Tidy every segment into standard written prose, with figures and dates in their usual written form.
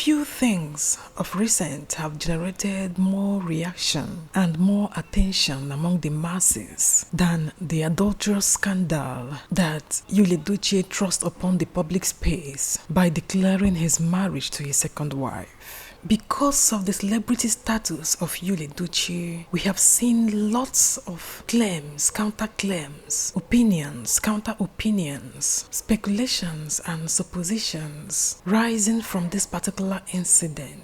Few things of recent have generated more reaction and more attention among the masses than the adulterous scandal that Edochie thrust upon the public space by declaring his marriage to his second wife. Because of the celebrity status of Edochie, we have seen lots of claims, counter-claims, opinions, counter-opinions, speculations and suppositions rising from this particular incident.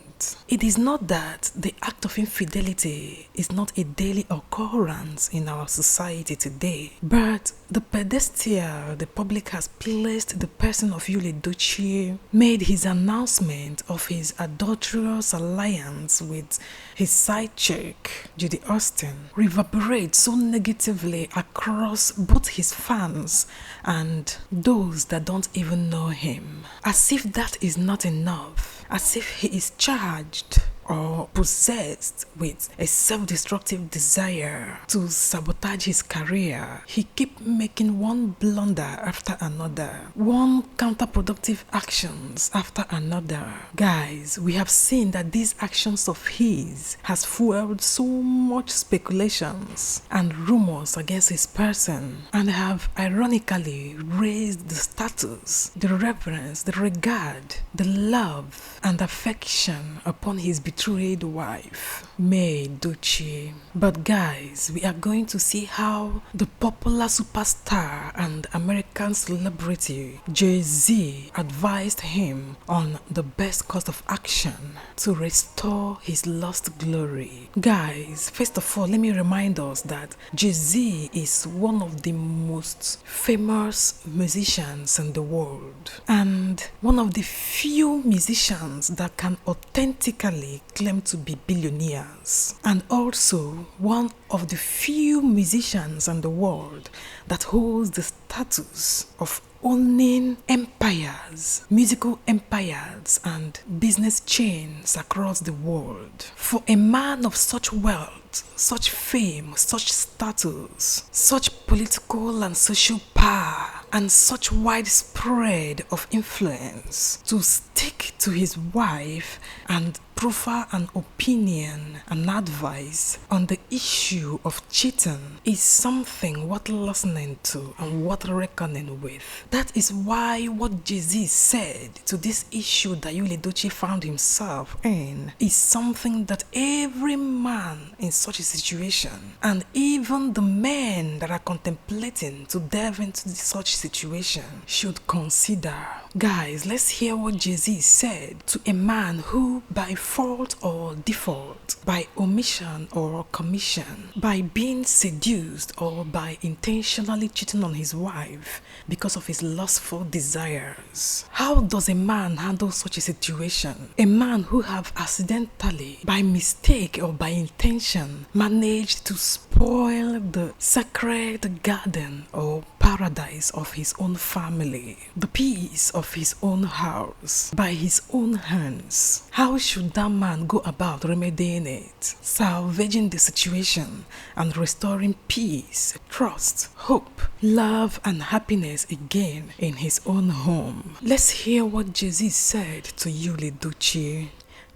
It is not that the act of infidelity is not a daily occurrence in our society today, but the pedestal the public has placed the person of Edochie made his announcement of his adulterous alliance with his side chick, Judy Austin, reverberate so negatively across both his fans and those that don't even know him. As if that is not enough, as if he is charged or possessed with a self-destructive desire to sabotage his career, he keep making one blunder after another, one counterproductive actions after another. Guys, we have seen that these actions of his has fueled so much speculations and rumors against his person, and have ironically raised the status, the reverence, the regard, the love and affection upon his betrayed wife, Edochie. But guys, we are going to see how the popular superstar and American celebrity Jay-Z advised him on the best course of action to restore his lost glory. Guys, first of all, let me remind us that Jay-Z is one of the most famous musicians in the world, and one of the few musicians that can authentically claim to be billionaires, and also one of the few musicians in the world that holds the status of owning empires, musical empires and business chains across the world. For a man of such wealth, such fame, such status, such political and social power, and such widespread of influence, to stick to his wife and proffer an opinion and advice on the issue of cheating is something worth listening to and worth reckoning with. That is why what Jay-Z said to this issue that Edochie found himself in is something that every man in such a situation, and even the men that are contemplating to delve into such situation, should consider. Guys, let's hear what Jay-Z said to a man who, by fault or default, by omission or commission, by being seduced or by intentionally cheating on his wife because of his lustful desires. How does a man handle such a situation? A man who have accidentally, by mistake or by intention, managed to spoil the sacred garden or paradise of his own family, the peace of his own house, by his own hands. How should that man go about remedying it, salvaging the situation and restoring peace, trust, hope, love and happiness again in his own home? Let's hear what Jay-Z said to Edochie.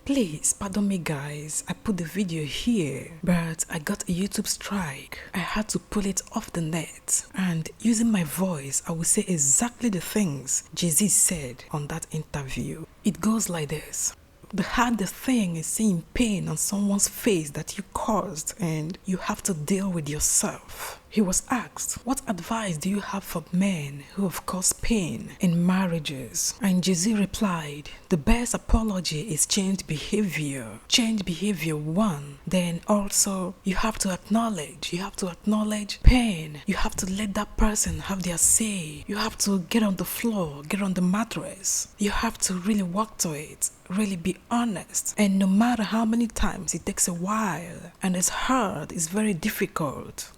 Please pardon me guys, I put the video here, but I got a YouTube strike. I had to pull it off the net, and using my voice I will say exactly the things Jay-Z said on that interview. It goes like this. The hardest thing is seeing pain on someone's face that you caused, and you have to deal with yourself. He was asked, what advice do you have for men who have caused pain in marriages? And Jay-Z replied, the best apology is changed behavior. Change behavior one. Then also, you have to acknowledge pain. You have to let that person have their say. You have to get on the floor, get on the mattress. You have to really walk to it. Really be honest. And no matter how many times it takes a while and it's hard, it's very difficult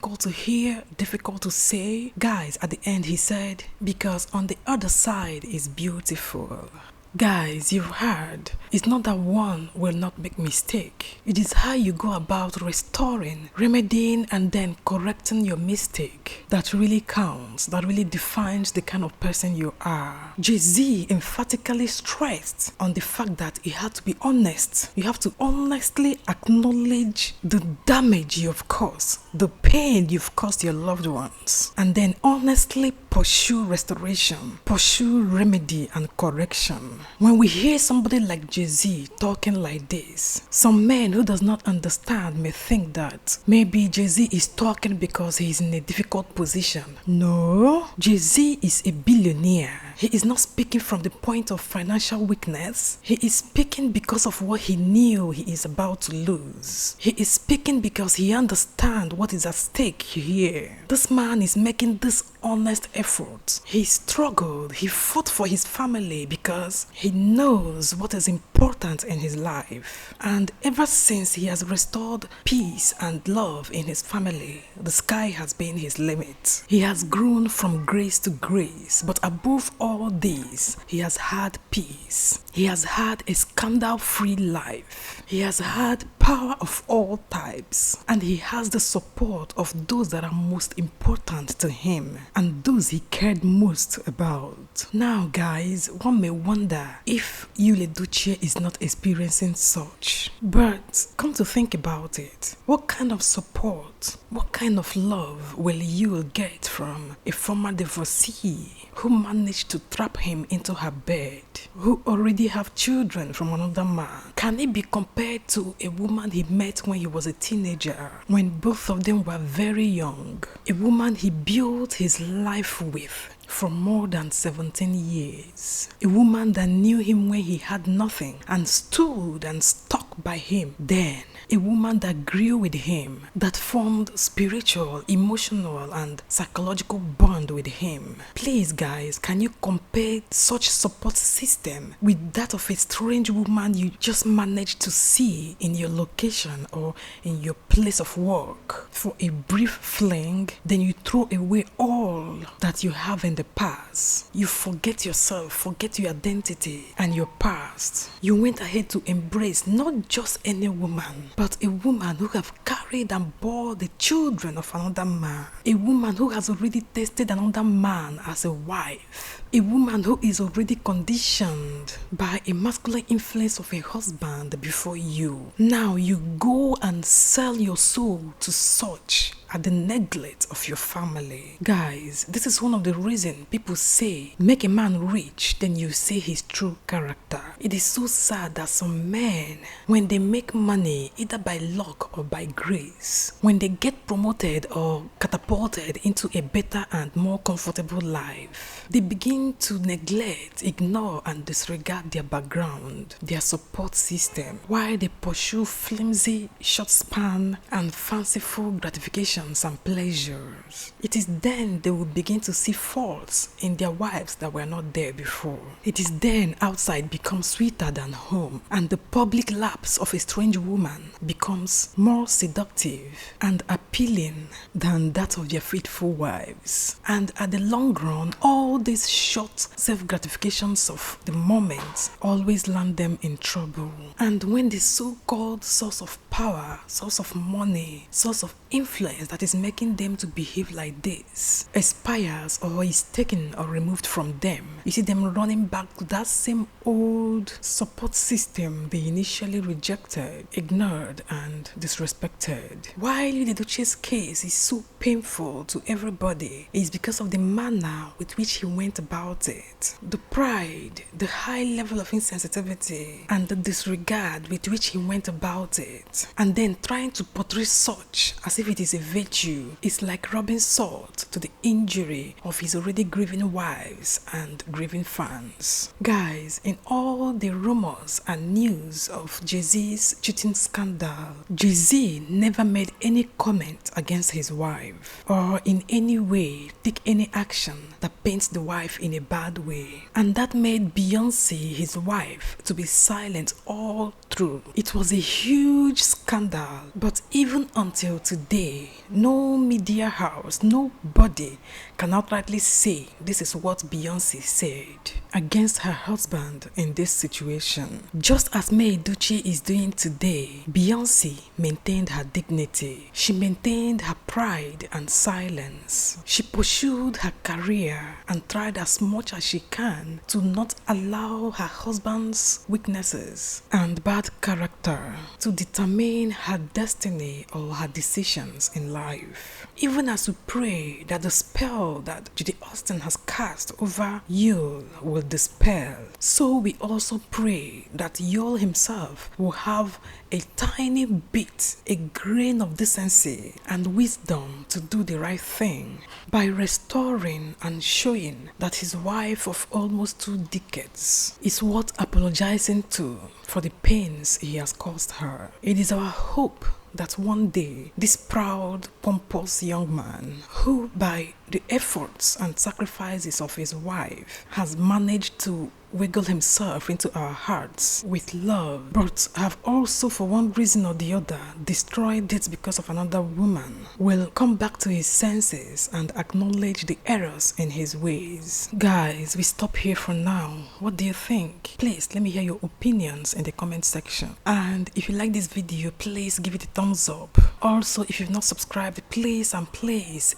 to hear, difficult to say. Guys, at the end he said, because on the other side is beautiful. Guys, you've heard It's not that one will not make mistake. It is how you go about restoring, remedying, and then correcting your mistake that really counts, that really defines the kind of person you are. Jay-Z emphatically stressed on the fact that he had to be honest. You have to honestly acknowledge the damage you've caused, the pain you've caused your loved ones, and then honestly pursue restoration, pursue remedy and correction. When we hear somebody like Jay-Z talking like this, some men who does not understand may think that maybe Jay-Z is talking because he is in a difficult position. No, Jay-Z is a billionaire. He is not speaking from the point of financial weakness. He is speaking because of what he knew he is about to lose. He is speaking because he understands what is at stake here. This man is making this honest effort. He struggled, he fought for his family because he knows what is important in his life. And ever since he has restored peace and love in his family, the sky has been his limit. He has grown from grace to grace, but above all this, he has had peace. He has had a scandal-free life. He has had power of all types, and he has the support of those that are most important to him and those he cared most about. Now guys, one may wonder if Edochie is not experiencing such. But come to think about it, what kind of support, what kind of love will you get from a former divorcee who managed to trap him into her bed, who already have children from another man? Can it be compared to a woman he met when he was a teenager, when both of them were very young? A woman he built his life with for more than 17 years. A woman that knew him when he had nothing and stood and stuck by him then. A woman that grew with him, that formed spiritual, emotional, and psychological bond with him. Please guys, can you compare such support system with that of a strange woman you just managed to see in your location or in your place of work for a brief fling, then you throw away all that you have in the past. You forget yourself, forget your identity and your past. You went ahead to embrace not just any woman, but a woman who have carried and bore the children of another man. A woman who has already tasted another man as a wife. A woman who is already conditioned by a masculine influence of a husband before you. Now you go and sell your soul to such at the neglect of your family. Guys, this is one of the reasons people say make a man rich, then you see his true character. It is so sad that some men, when they make money either by luck or by grace, when they get promoted or catapulted into a better and more comfortable life, they begin to neglect, ignore and disregard their background, their support system, while they pursue flimsy, short span and fanciful gratification and pleasures. It is then they will begin to see faults in their wives that were not there before. It is then outside becomes sweeter than home, and the public lapse of a strange woman becomes more seductive and appealing than that of their faithful wives. And at the long run, all these short self-gratifications of the moment always land them in trouble. And when the so-called source of power, source of money, source of influence that is making them to behave like this expires or is taken or removed from them, you see them running back to that same old support system they initially rejected, ignored and disrespected. While Edochie's case is so painful to everybody, it's because of the manner with which he went about it. The pride, the high level of insensitivity and the disregard with which he went about it, and then trying to portray such as if it is a virtue, is like rubbing salt to the injury of his already grieving wives and grieving fans. Guys, in all the rumors and news of Jay-Z's cheating scandal, Jay-Z never made any comment against his wife or in any way take any action that paints the wife in a bad way. And that made Beyonce, his wife, to be silent all through. It was a huge scandal, but even until today, no media house, nobody can outrightly say this is what Beyonce said against her husband in this situation. Just as Edochie is doing today, Beyonce maintained her dignity. She maintained her pride and silence. She pursued her career and tried as much as she can to not allow her husband's weaknesses and bad character to determine her destiny or her decisions in life. Even as we pray that the spell that Judy Austin has cast over Yul will dispel, so we also pray that Yul himself will have a tiny bit, a grain of decency and wisdom to do the right thing by restoring and showing that his wife of almost 2 decades is worth apologizing to for the pains he has caused her. It is our hope that one day this proud, pompous young man, who by the efforts and sacrifices of his wife has managed to wiggle himself into our hearts with love, but have also for one reason or the other destroyed it because of another woman, will come back to his senses and acknowledge the errors in his ways. Guys, we stop here for now. What do you think? Please let me hear your opinions in the comment section. And if you like this video, please give it a thumbs up. Also, if you've not subscribed, please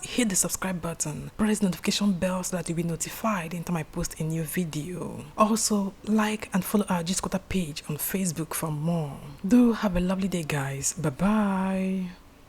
hit the subscribe button, press the notification bell so that you'll be notified anytime I post a new video. Also, like and follow our G Squatter page on Facebook for more. Do have a lovely day, guys. Bye bye.